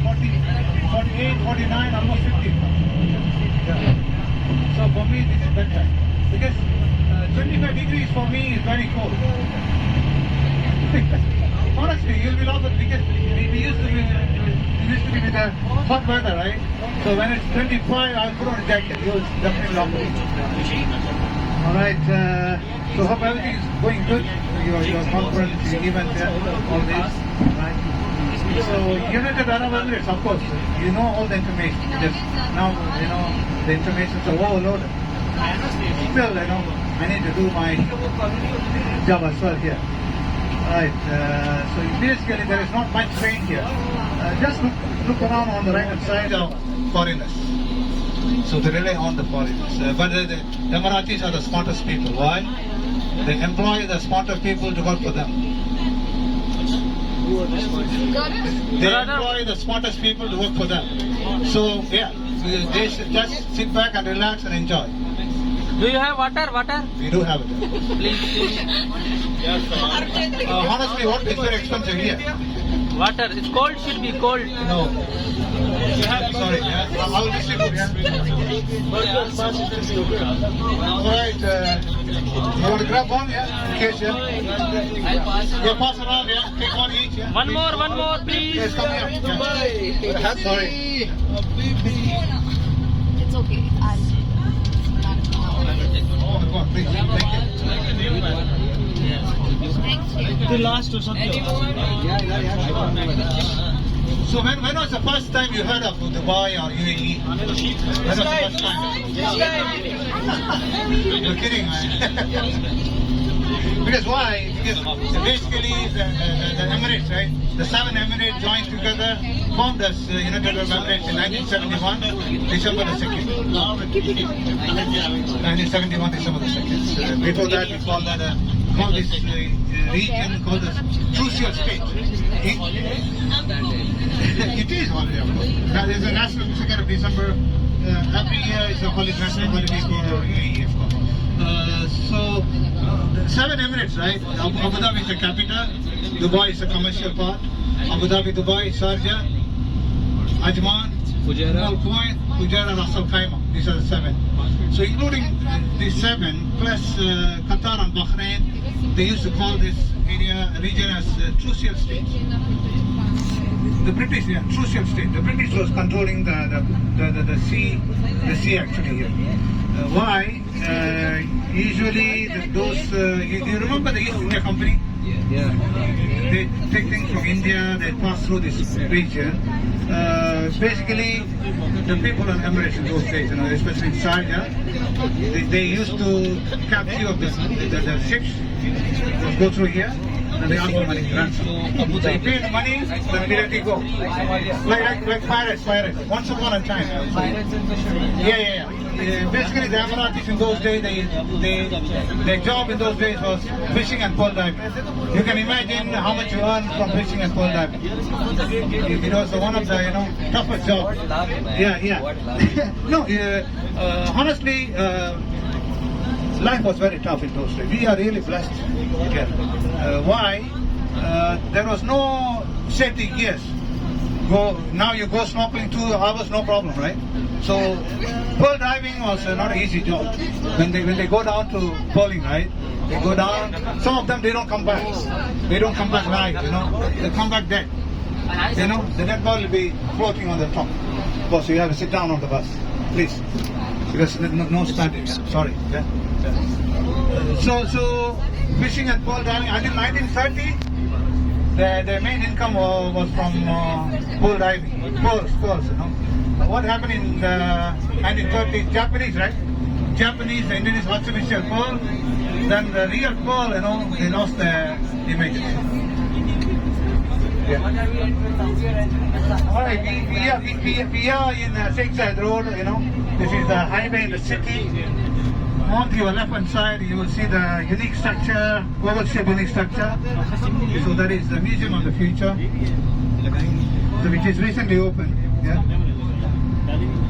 40, 48, 49, almost 50. Yeah. So for me, this is better. Because 25 degrees for me is very cold. Honestly, you'll be lost because we used to be with the hot weather, right? So when it's 25, I'll put on a jacket. You'll definitely love it. Alright, so hope everything is going good. Your conference, your event, all this, right? So United Arab Emirates, of course, you know all the information. Just now, you know, the information is overloaded. Still, you know, I need to do my job as well here. Right, so basically there is not much rain here. Just look around on the right hand side of foreigners. So they rely on the foreigners. But the Emiratis are the smartest people. Why? They employ the smarter people to work for them. They employ the smartest people to work for them. So yeah, they should just sit back and relax and enjoy. Do you have water? Water? We do have it. Please. Honestly, what is very expensive here? Water. It's cold. Should be cold. No. Sorry, I'll distribute. Alright, you want to grab one, yeah? In case, yeah? Yeah, pass around, yeah? Take one each, yeah? One more, please. Yes, come here. Yeah. Sorry. It's okay. Oh, God, please. Thank you. The last or something. So when was the first time you heard of Dubai or UAE? When was the first time? You're kidding, man. Because why? Because basically the Emirates, right? The 7 Emirates joined together, formed as United Arab Emirates in 1971, December the 2nd. 1971, December the 2nd. Before that, we called this region called the Crucial State. It is holiday, of course. There is a national 2nd of December. Every year is a national holiday for UAE, of course. So, 7 Emirates, right? Abu Dhabi is the capital. Dubai is the commercial part. Abu Dhabi, Dubai, Sharjah, Ajman, Fujairah, Kuwait, Fujairah, Ras Al Khaimah. These are the 7. So, including these 7 plus Qatar and Bahrain, they used to call this region as Crucial State. The British, yeah, Crucial State. The British was controlling the sea actually here. Why? Usually those, you remember the East India Company? Yeah. They take things from India, they pass through this region. Basically, the people in Emirates in those days, especially in Sharjah, they used to capture the ships that go through here. And they ask for money, ransom. They pay the money, then they let it go. Like pirates. Once upon a time. Yeah. Basically, the Emiratis in those days, their job in those days was fishing and pearl diving. You can imagine how much you earn from fishing and pearl diving. It was one of the toughest jobs. Yeah. No, honestly, life was very tough in those days. We are really blessed again. Why? There was no safety gears. Now you go snorkeling 2 hours, no problem, right? So pearl diving was not an easy job. When they go down to pearling, right? They go down. Some of them they don't come back. They don't come back live. They come back dead. The dead body will be floating on the top. So you have to sit down on the bus, please, because no standing. Sorry. Yeah. So fishing and pearl diving until 1930, the main income was from pearl diving, pearls. What happened in the 1930s? Japanese, right? Japanese, the Indians artificial pearl. Then the real pearl, they lost the images. Yeah. All right, we are in Sheikh Zayed Road. This is the highway in the city. On your left-hand side, you will see the unique structure, oval-shaped unique structure. So that is the Museum of the Future, which is recently opened. Yeah.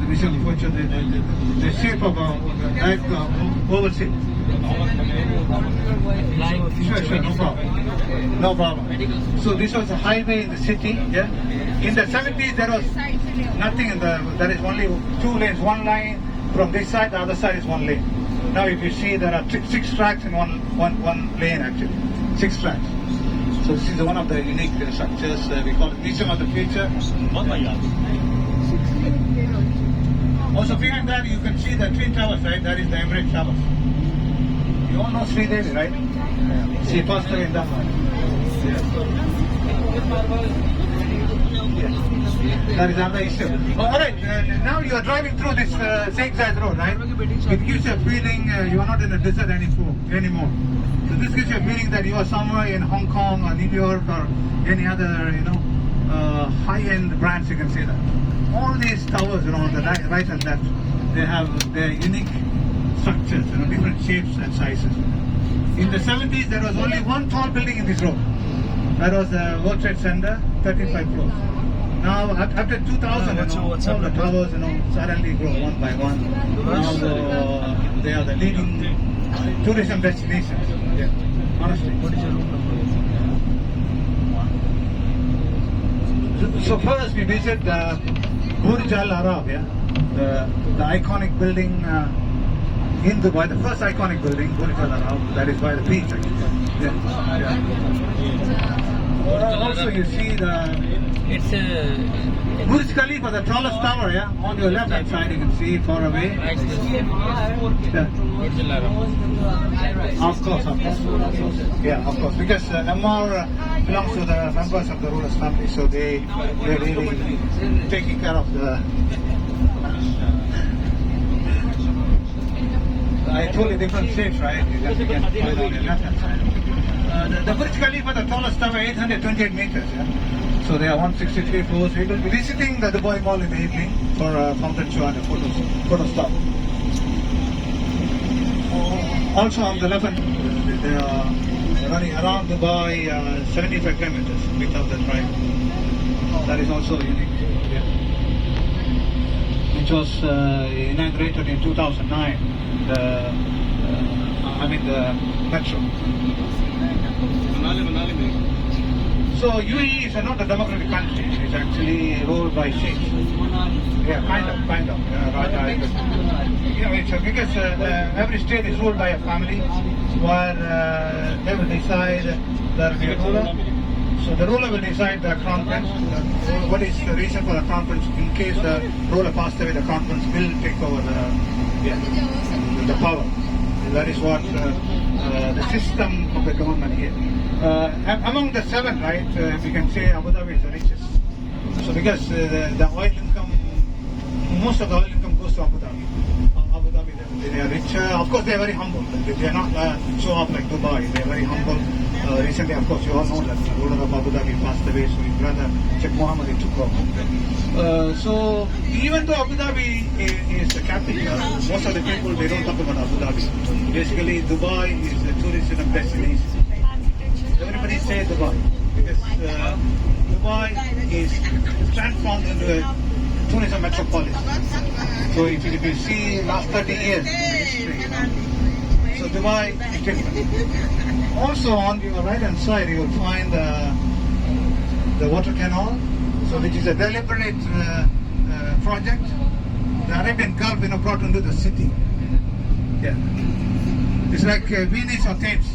the visual feature, the shape of oval shape. Sure, no problem. No problem. So this was a highway in the city, yeah. In the 70s, there was nothing there is only 2 lanes, one line from this side, the other side is 1 lane. Now if you see, there are 6 tracks in one lane actually, 6 tracks. So this is one of the unique structures, we call it Museum of the Future. Also behind that you can see the Twin Towers, right? That is the Emirates Towers. You all know Sri Devi, right? She passed away in that one. That is another issue. Alright, now you are driving through this zigzag road, right? It gives you a feeling you are not in a desert anymore. So this gives you a feeling that you are somewhere in Hong Kong or New York or any other, high-end brands, you can say that. All these towers, on the right and left, they have their unique structures, different shapes and sizes. In the 70s, there was only one tall building in this road. That was the World Trade Center, 35 floors. Now, after 2000, all the towers, suddenly grow one by one. Now they are the leading tourism destinations. Yeah, honestly. So first we visit Burj Al Arab, the iconic building in Dubai, the first iconic building, Burj Al Arab, that is by the beach actually. Also you see It's a Burj Khalifa, the tallest tower, on your left hand side you can see far away. Of course. Yeah, of course. Because Emmar belongs to the members of the ruler's family, so they're really taking care of the. I told you different shapes, right? You can find on your left hand side. The Burj Khalifa, the tallest tower, 828 meters. So they are 163 floors. We will be visiting the Dubai Mall in the evening for a fountain show and a photo stop. Also on the left, they are running around Dubai 75 kilometers without the drive. That is also unique. Which was inaugurated in 2009. The metro. So UAE is not a democratic country. It's actually ruled by sheikhs. Yeah, kind of. Raja. It's because every state is ruled by a family, where they will decide there will be a ruler. So the ruler will decide the crown prince. What is the reason for the crown prince? In case the ruler passed away, the crown prince will take over the power. That is what the system of the government here. Among the 7, right, we can say Abu Dhabi is the richest. So because the oil income, most of the oil income goes to Abu Dhabi. They are rich. Of course, they are very humble. They are not show off like Dubai. They are very humble. Recently, of course, you all know that the ruler of Abu Dhabi passed away, so his brother Sheikh Mohammed took over. So even though Abu Dhabi is the capital, most of the people, they don't talk about Abu Dhabi. Basically, Dubai is a tourism destination. Everybody say Dubai because Dubai is transformed into a tourism metropolis. So if you see last 30 years history, so Dubai is different. Also on your right hand side you will find the water canal, so which is a deliberate project. The Arabian Gulf brought into the city. Yeah, it's like Venice or Thames.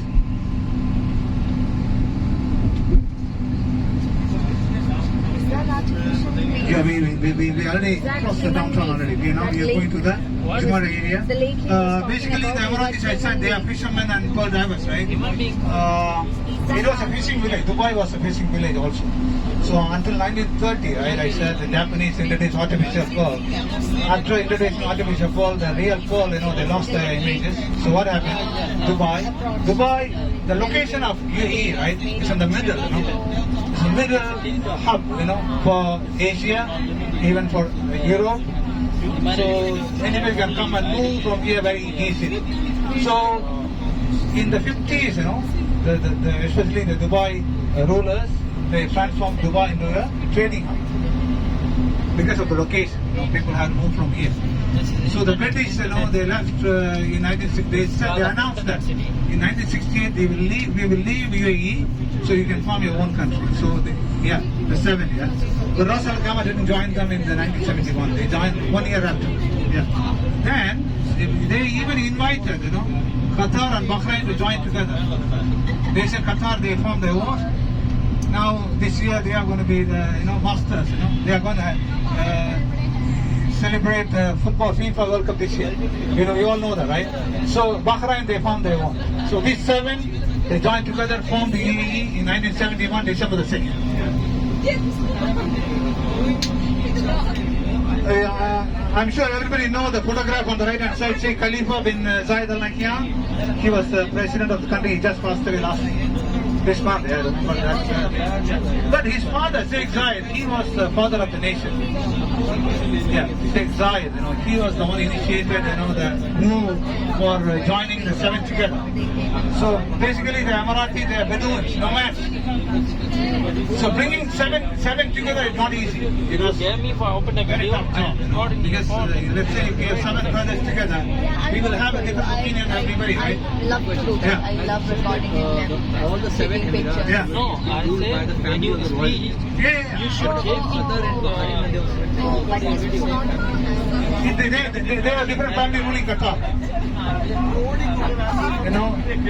Yeah, we already crossed the downtown already. We are going to the Jumeirah area. Basically, the Emiratis, I said, they are fishermen and pearl divers, right? It was a fishing village. Dubai was a fishing village also. So until 1930, right, I said the Japanese introduced artificial pearl. After introducing artificial pearl, the real pearl, they lost their images. So what happened? Dubai, the location of UAE, right, is in the middle, It's a middle hub, for Asia, even for Europe. So anybody can come and move from here very easily. So in the 50s, especially the Dubai rulers, they transformed Dubai into a trading hub. because of the location. People had moved from here. So the British, they left in 1968. They announced that in 1968 we will leave UAE, so you can form your own country. So the 7 years. But Ras Al Khaimah didn't join them in the 1971. They joined 1 year after. Yeah. Then they even invited, Qatar and Bahrain to join together. They said Qatar, they formed their own. Now this year they are going to be the masters. They are going to celebrate football FIFA World Cup this year. You all know that, right? So Bahrain, they formed their own. So these 7, they joined together, formed the UAE in 1971, December the 2nd. I'm sure everybody knows the photograph on the right hand side. Sheikh Khalifa bin Zayed Al Nahyan. He was the president of the country. He just passed away last year. This month, I remember that. But his father, Sheikh Zayed, he was the father of the nation. Yeah, Sheikh Zayed, he was the one initiated, the move for joining the 7 together. So basically, the Emirati, they are Bedouins, nomads. So bringing seven together is not easy. It was very tough job. Because let's say if we have 7 brothers together, we will have a different opinion everybody, right? I love to do that. I love recording them. All the 7 taking pictures. Yeah. No, I say when you speak, you should give other Oh, but it's not. They are different family ruling Qatar.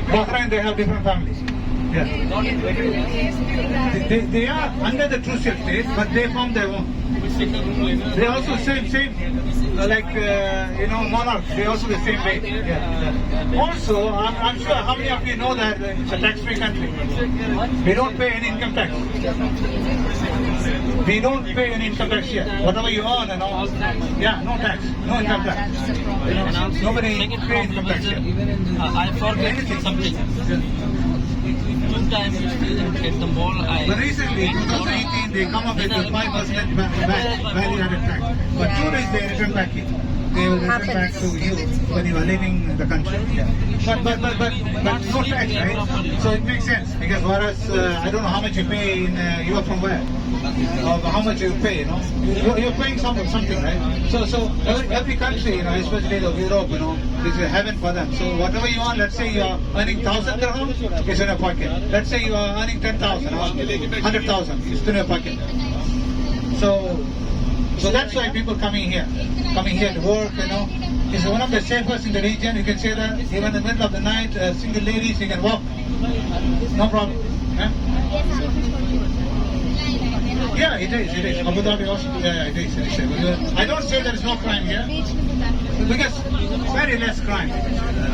Bahrain, they have different families. Yeah. They are under the Trucial state, but they form their own. They also same like monarchs. They also the same way. Yeah. Also, I'm sure how many of you know that it's a tax-free country. We don't pay any income tax. We don't pay any income tax here. Whatever you earn and all, no tax, no income tax. Nobody pays income tax here. I forget something. Two times at the mall, But recently, 2018, they come up with a 5% value-added tax. But 2 days they return back in. They will return back to you when you are leaving the country. Yeah. But no tax, right? So it makes sense because whereas I don't know how much you pay in you are from where, or how much you pay. You're paying something, right? So every country, especially Europe, is a heaven for them. So whatever you want, let's say you are earning 1,000 dirhams, it's in your pocket. Let's say you are earning 10,000 or 100,000, it's in your pocket. So that's why people coming here to work, It's one of the safest in the region. You can say that even in the middle of the night, single ladies, you can walk. No problem. Yeah, it is. Abu Dhabi also, it is. I don't say there is no crime here. Because very less crime.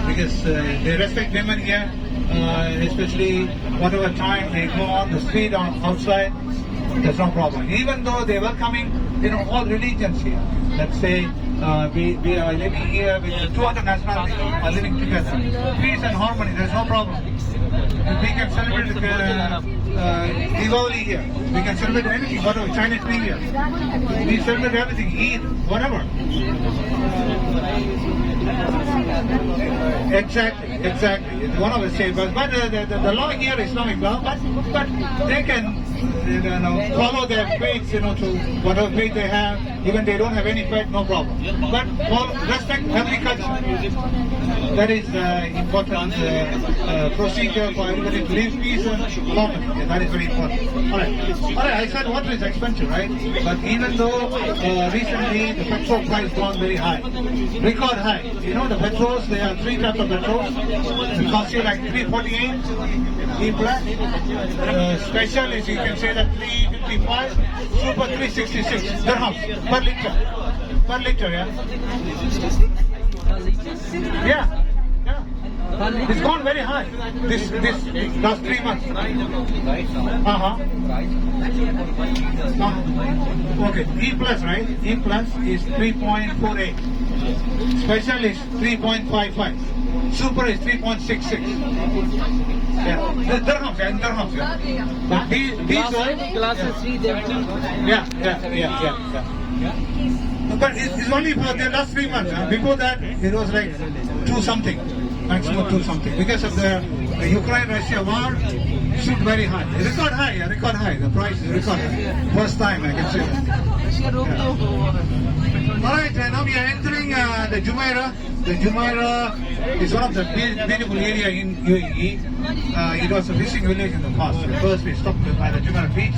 Because they respect women here, especially whatever time they go on the street or outside. There's no problem. Even though they were coming, all religions here. Let's say we are living here with 200 nationalities are living together. Peace and harmony, there's no problem. We can celebrate Diwali here. We can celebrate anything, whatever, Chinese New Year. We celebrate everything, Eid, whatever. Exactly. It's one of the safest. But the law here is Islamic law, but they can follow their faiths, to whatever faith they have. Even they don't have any faith, no problem. But respect every culture. That is important procedure for everybody to live peace and harmony. That is very important. All right. I said water is expensive, right? But even though recently the petrol price gone very high, record high. The petrols, there are 3 types of petrols. It costs you like 348 E black. Special is you can say that 355, super 366 dirhams per liter. Per liter, yeah. Yeah. It's gone very high. This last 3 months. Okay, E plus, right? E plus is 3.48. Special is 3.55. Super is 3.66. Yeah, the dirhams, yeah. But these are classes 3, they have yeah. But it's only for the last 3 months. Before that, it was like 2 something, maximum 2 something. Because of the Ukraine-Russia war, shoot very high. Record high, yeah, record high. The price is record high. First time I can say that. Alright, now we are entering the Jumeirah. The Jumeirah is one of the beautiful area in UAE. It was a fishing village in the past. First we stopped by the Jumeirah beach.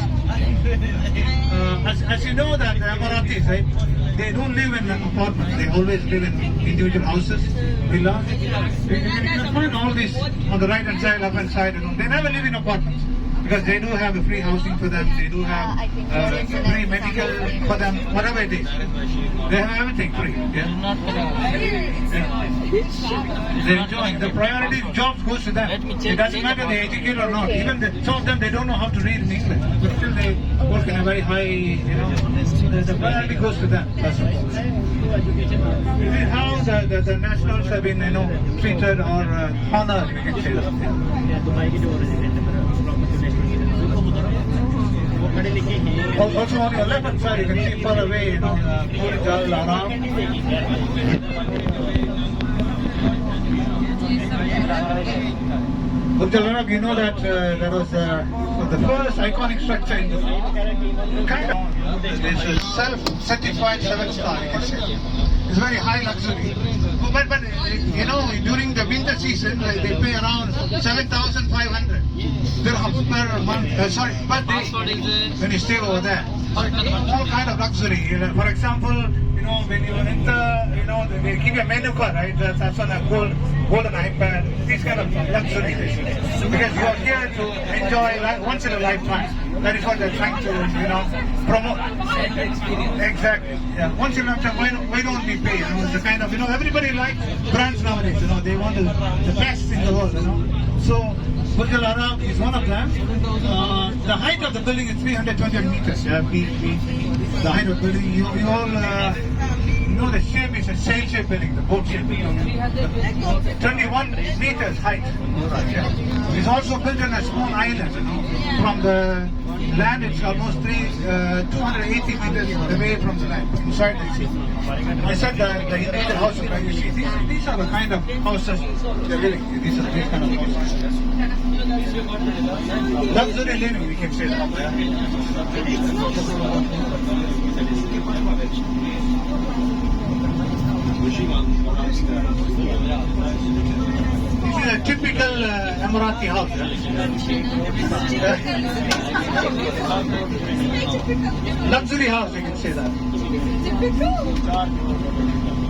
As you know that the Emiratis, right, they don't live in apartments. They always live in individual houses, villas. You can find all this on the right hand side, left hand side. You know, they never live in apartments. Because they do have a free housing for them, they do have free medical for them, whatever it is. They have everything free. Yeah? They're enjoying. The priority jobs goes to them. It doesn't matter they educate or not. Even some of them, they don't know how to read in English. But still they work in a very high, you know, the priority goes to them. That's all. This is how the nationals have been, you know, treated or honored, we can say that. Also on your left hand side, you can see far away, you know, Burj Al Arab. Burj Al Arab, you know that that was the first iconic structure in the kind of. It's a self-certified 7-star, you can say. It's very high luxury. But you know, during the winter season, they pay around 7,500 dirhams per month. Per day when you stay over there. All kind of luxury. You know, for example, you know, when you enter, you know, they give you a menu card, right? That's on a golden iPad. These kind of luxury, because you are here to enjoy once in a lifetime. That is what they're trying to, you know, promote. Exactly. Yeah. Once in a lifetime, why don't we pay? You know, it's the kind of, you know, everybody likes brands nowadays. You know, they want the best in the world. You know, so Burj Al Arab is one of them. The height of the building is 320 meters. Yeah, the height of the building. You all know the shape is a sail-shaped building, the boat shape. 21 meters height. Yeah. It's also built on a small island. You know, from the land, it's almost 280 meters away from the land, inside the sea. I said the individual houses, like you see, these are the kind of houses they're living. These kind of houses. Luxury living, we can say that. This is a typical Emirati house. Luxury house, you can say that.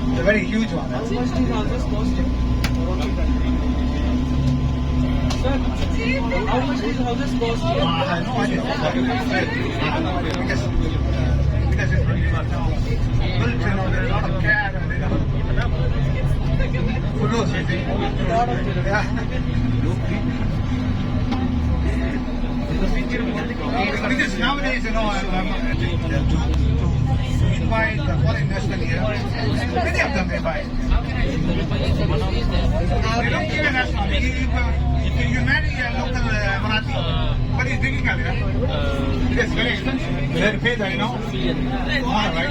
It's a very huge one. How much these houses cost? How much these houses cost? I have no idea. Because it's really built, you know, there's a lot of care and they don't. Who knows, you think? Yeah. Because nowadays, you know, to invite the foreigners here, many of them they buy. They don't give a nationality. You marry a local Emirati, what is drinking of it? It's very expensive. They have to pay that, you know. Mahar, right?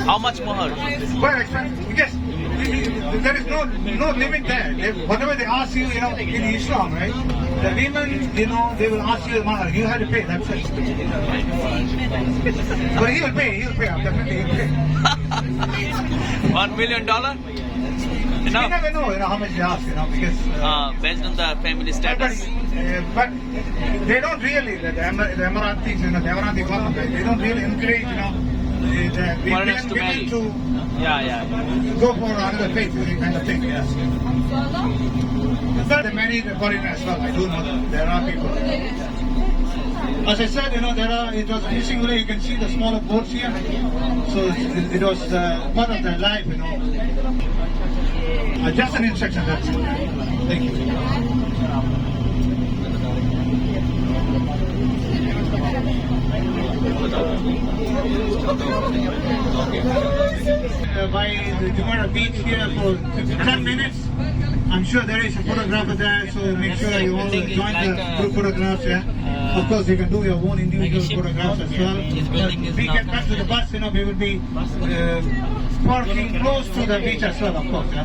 How much mahar? Quite expensive. Because there is no limit there. Whatever they ask you, you know, in Islam, right? The women, you know, they will ask you mahar. You have to pay. That's it. But he will pay. Definitely he will pay. $1 million? You never know, you know, how much they ask, you know, because Based on the family status. but they don't really, the Emiratis, you know, the Emirati government, they don't really encourage, you know, the Foreigners to women marry. to Yeah. go for another faith, kind of thing, yes. But they marry the foreigners as well, I do know that. There are people. As I said, you know, it was fishing village, you can see the smaller boats here. So it was part of their life, you know. Just an instruction, that's it. Thank you. By the Jumeirah beach here for 10 minutes. I'm sure there is a photographer there, so make sure you all join the group photographs, yeah. Of course, you can do your own individual Like a ship. photographs as well. This building is We now get back to the bus, we will be parking close to the beach as well, of course. Yeah.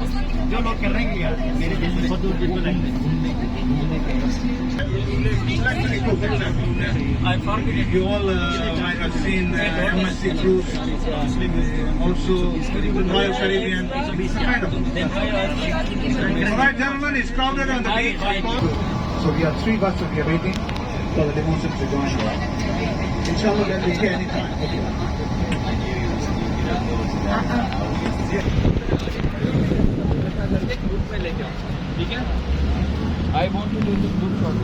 जो लोग कर रहे हैं यार मेरे जैसे बहुत दूर दूर घूमने Actually, cool, exactly. I forget it. You all might have seen MSC Cruise, also Royal Caribbean, kind of. Alright, gentlemen, it's crowded on the beach. So we have 3 buses we are waiting for the limousine to join. Inshallah, they'll be here anytime. ठीक है I want to do the group shot